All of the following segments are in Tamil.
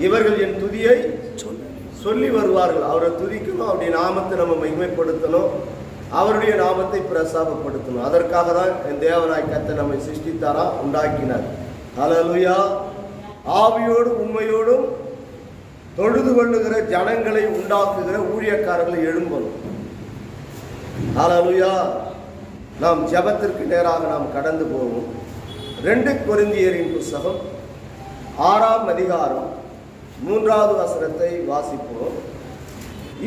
இவர்கள் என் துதியை சொல்லி வருவார்கள். அவரை துதிக்கணும், அவருடைய நாமத்தை நம்ம மகிமைப்படுத்தணும், அவருடைய நாமத்தை பிரசாபப்படுத்தணும். அதற்காக தான் என் தேவனாய் கர்த்தர் நம்மை சிருஷ்டித்தாரா, உண்டாக்கினார். ஹல்லேலூயா. ஆவியோடும் உண்மையோடும் தொழுது கொள்ளுகிற ஜனங்களை உண்டாக்குகிற ஊழியக்காரர்களை எழும்பணும். ஹல்லேலூயா. நாம் ஜெபத்திற்கு நேராக நாம் கடந்து போவோம். 2 கொரிந்தியரின் புத்தகம் 6ஆம் அதிகாரம் 3வது வசனத்தை வாசிப்போம்.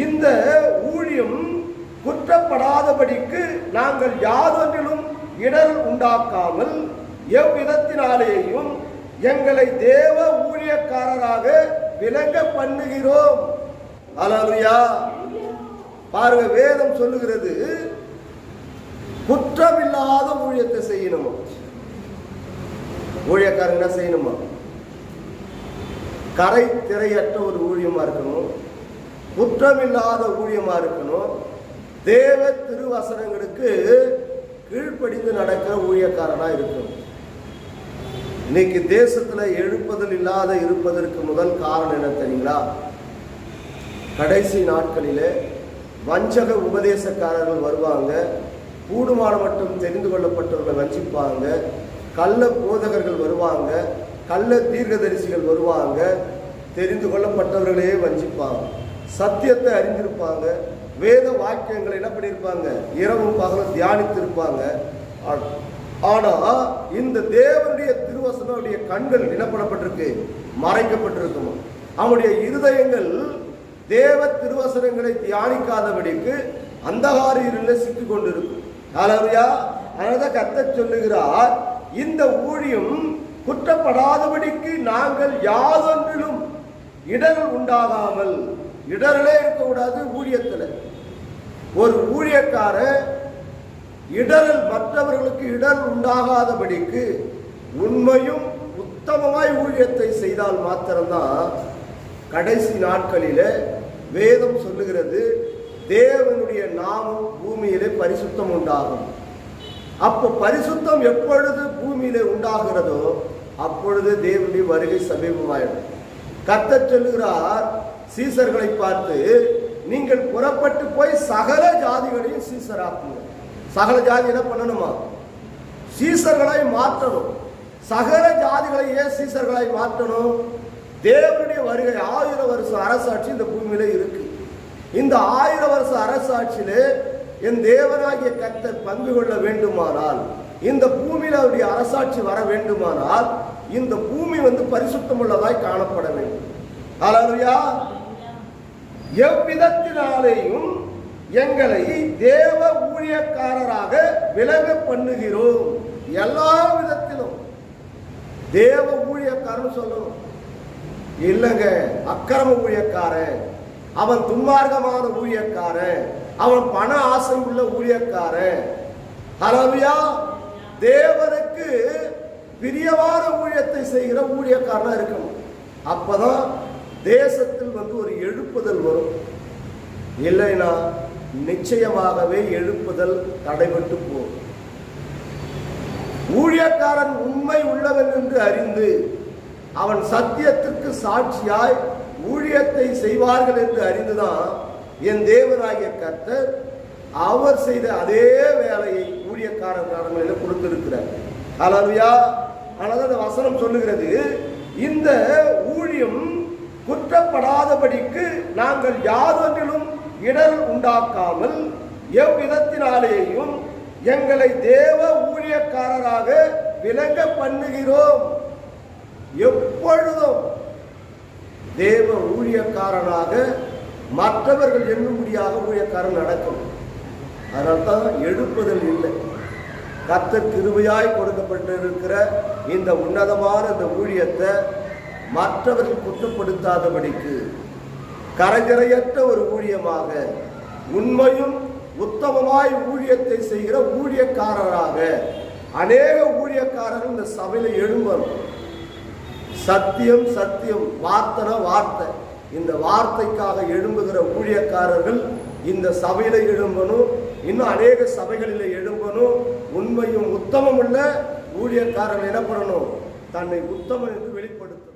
இந்த ஊழியம் குற்றப்படாதபடிக்கு நாங்கள் யாதொன்றிலும் இடர் உண்டாக்காமல் எவ்விதத்தினாலேயும் எங்களை தேவ ஊழியக்காரராக விளங்க பண்ணுகிறோம். ஹல்லேலூயா. பாருங்க, வேதம் சொல்லுகிறது குற்றமில்லாத ஊழியத்தை செய்யணுமா? ஊழியக்காரங்க என்ன செய்யணுமா? கரை திரையற்ற ஒரு ஊழியமா இருக்கணும், குற்றமில்லாத ஊழியமா இருக்கணும், தேவ திருவசனங்களுக்கு கீழ்ப்படிந்து நடக்கிற ஊழியக்காரனா இருக்கணும். இன்னைக்கு தேசத்துல எழுப்புதல் இல்லாத இருப்பதற்கு முதல் காரணம் என்ன தெரியுங்களா? கடைசி நாட்களிலே வஞ்சக உபதேசக்காரர்கள் வருவாங்க, கூடுமான மட்டும் தெரிந்து கொள்ளப்பட்டவர்களை வஞ்சிப்பாங்க, கள்ள போதகர்கள் வருவாங்க, கள்ள தீர்க்கதரிசிகள் வருவாங்க, தெரிந்து கொள்ளப்பட்டவர்களே வஞ்சிப்பாங்க, சத்தியத்தை அறிந்திருப்பாங்க, வேத வாக்கியங்களை என்ன பண்ணியிருப்பாங்க, இரவும் பகலும் தியானித்திருப்பாங்க. ஆனா இந்த தேவனுடைய திருவசனுடைய கண்கள் என்ன பண்ணப்பட்டிருக்கு? மறைக்கப்பட்டிருக்குமா? அவனுடைய இருதயங்கள் தேவ திருவசனங்களை தியானிக்காதபடிக்கு அந்தகார இருளில் சிக்கிக் கொண்டிருக்கும். ஹல்லேலூயா. அதனால்தான் கர்த்தர் சொல்லுகிறார், இந்த ஊழியம் குற்றப்படாதபடிக்கு நாங்கள் யாதொன்றிலும் இடர்கள் உண்டாகாமல். இடர்களே இருக்கக்கூடாது ஊழியத்தில். ஒரு ஊழியக்கார இடரல் மற்றவர்களுக்கு இடர் உண்டாகாதபடிக்கு உண்மையும் உத்தமமாய் ஊழியத்தை செய்தால் மாத்திரம்தான் கடைசி நாட்களிலே வேதம் சொல்லுகிறது தேவனுடைய நாமம் பூமியிலே பரிசுத்தம் உண்டாகும். அப்போ பரிசுத்தம் எப்பொழுது பூமியிலே உண்டாகிறதோ அப்பொழுது தேவனுடைய வருகை சமீபமாயிடும். கர்த்தர் சொல்லுகிறார் சீசர்களை பார்த்து, நீங்கள் புறப்பட்டு போய் சகல ஜாதிகளையும் சீசராக்குங்க. சகல ஜாதி என்ன பண்ணணுமா? சீசர்களாய் மாற்றணும். சகல ஜாதிகளை ஏன் சீசர்களாய் மாற்றணும்? தேவனுடைய வருகை 1000 வருஷம் அரசாட்சி இந்த பூமியில இருக்கு. இந்த 1000 வருஷ அரசாட்சியிலே என் தேவனாகிய கர்த்தர் பங்கு கொள்ள வேண்டுமானால், இந்த பூமியில அவருடைய அரசாட்சி வர வேண்டுமானால் இந்த பூமி பரிசுத்தம் உள்ளதாய் காணப்பட வேண்டும். ஹல்லேலூயா. எவ்விதத்தினாலேயும் எங்களை தேவ ஊழியக்காரராக விளங்க பண்ணுகிறோம். எல்லா விதத்திலும் தேவ ஊழியக்காரன் சொல்லணும். இல்லைங்க, அக்கிரம ஊழியக்காரன், அவன் துன்மார்க்கமான ஊழியக்காரன், அவன் பண ஆசை உள்ள ஊழியக்காரன். ஹல்லேலூயா. தேவனுக்கு பிரியமான ஊழியத்தை செய்கிற ஊழியக்காரனா இருக்கணும். அப்பதான் தேசத்தில் ஒரு எழுப்புதல் வரும். இல்லைன்னா நிச்சயமாகவே எழுப்புதல் தடைபட்டு போகும். ஊழியக்காரன் உண்மை உள்ளவன் என்று அறிந்து அவன் சத்தியத்திற்கு சாட்சியாய் ஊழியத்தை செய்வார்கள் என்று அறிந்துதான் என் தேவனாகிய கர்த்தர் அவர் செய்த அதே வேலையை ஊழியக்காரர்களிடம் கொடுத்திருக்கிறார். ஹல்லேலூயா. ஆனால் அந்த வசனம் சொல்லுகிறது, இந்த ஊழியம் குற்றப்படாதபடிக்கு நாங்கள் யாதொன்றிலும் இடர் உண்டாக்காமல் எவ்விதத்தினாலேயும் எங்களை தேவ ஊழியக்காரராக விளங்க பண்ணுகிறோம். எப்பொழுதும் தேவ ஊழியக்காரனாக மற்றவர்கள் எண்ணும்படியாக ஊழியக்காரன் நடக்கும். அதனால்தான் எழுப்புதல் இல்லை. கர்த்தர் கிருபையாய் கொடுக்கப்பட்டிருக்கிற இந்த உன்னதமான இந்த ஊழியத்தை மற்றவர்கள் குற்றப்படுத்தாதபடிக்கு கரைகரையற்ற ஒரு ஊழியமாக உண்மையும் உத்தமமாய் ஊழியத்தை செய்கிற ஊழியக்காரராக அநேக ஊழியக்காரர்கள் இந்த சபையில எழும்பணும். சத்தியம் சத்தியம், வார்த்தை வார்த்தை, இந்த வார்த்தைக்காக எழும்புகிற ஊழியக்காரர்கள் இந்த சபையில எழும்பணும். இன்னும் அநேக சபைகளில் எழும்பணும். உண்மையும் உத்தமம் உள்ள ஊழியக்காரர்கள் என்ன பண்ணணும்? தன்னை உத்தமம் என்று வெளிப்படுத்த